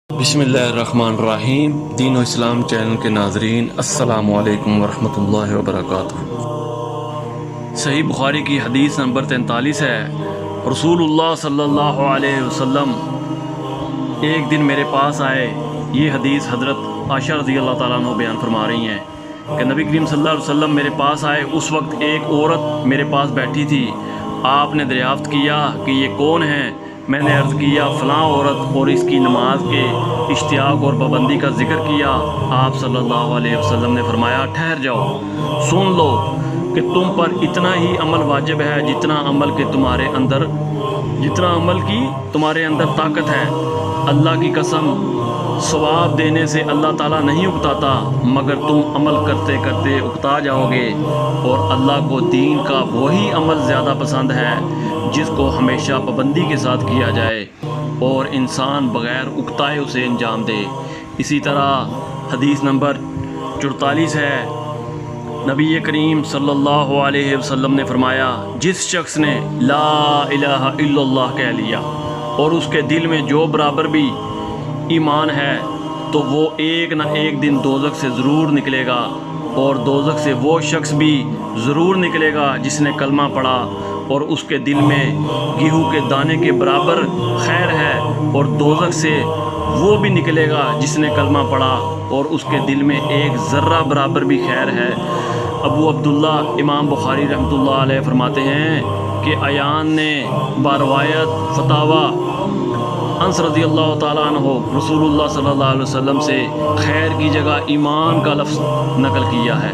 بسم اللہ الرحمن الرحیم۔ دین و اسلام چینل کے ناظرین، السلام علیکم ورحمۃ اللہ وبرکاتہ۔ صحیح بخاری کی حدیث نمبر 43 ہے، رسول اللہ صلی اللہ علیہ وسلم ایک دن میرے پاس آئے۔ یہ حدیث حضرت عائشہ رضی اللہ تعالیٰ عنہ بیان فرما رہی ہیں کہ نبی کریم صلی اللہ علیہ وسلم میرے پاس آئے۔ اس وقت ایک عورت میرے پاس بیٹھی تھی۔ آپ نے دریافت کیا کہ یہ کون ہے؟ میں نے عرض کیا فلاں عورت، اور اس کی نماز کے اشتیاق اور پابندی کا ذکر کیا۔ آپ صلی اللہ علیہ وسلم نے فرمایا ٹھہر جاؤ، سن لو کہ تم پر اتنا ہی عمل واجب ہے جتنا عمل کی تمہارے اندر طاقت ہے۔ اللہ کی قسم، ثواب دینے سے اللہ تعالیٰ نہیں اکتاتا، مگر تم عمل کرتے کرتے اکتا جاؤ گے، اور اللہ کو دین کا وہی عمل زیادہ پسند ہے جس کو ہمیشہ پابندی کے ساتھ کیا جائے اور انسان بغیر اکتائے اسے انجام دے۔ اسی طرح حدیث نمبر 44 ہے، نبی کریم صلی اللہ علیہ وسلم نے فرمایا جس شخص نے لا الہ الا اللہ کہہ لیا اور اس کے دل میں جو برابر بھی ایمان ہے تو وہ ایک نہ ایک دن دوزخ سے ضرور نکلے گا، اور دوزخ سے وہ شخص بھی ضرور نکلے گا جس نے کلمہ پڑھا اور اس کے دل میں گیہوں کے دانے کے برابر خیر ہے، اور دوزخ سے وہ بھی نکلے گا جس نے کلمہ پڑھا اور اس کے دل میں ایک ذرہ برابر بھی خیر ہے۔ ابو عبداللہ امام بخاری رحمۃ اللہ علیہ فرماتے ہیں کہ عیان نے باروایت فتاوی انس رضی اللہ تعالیٰ عنہ رسول اللہ صلی اللہ علیہ وسلم سے خیر کی جگہ ایمان کا لفظ نقل کیا ہے۔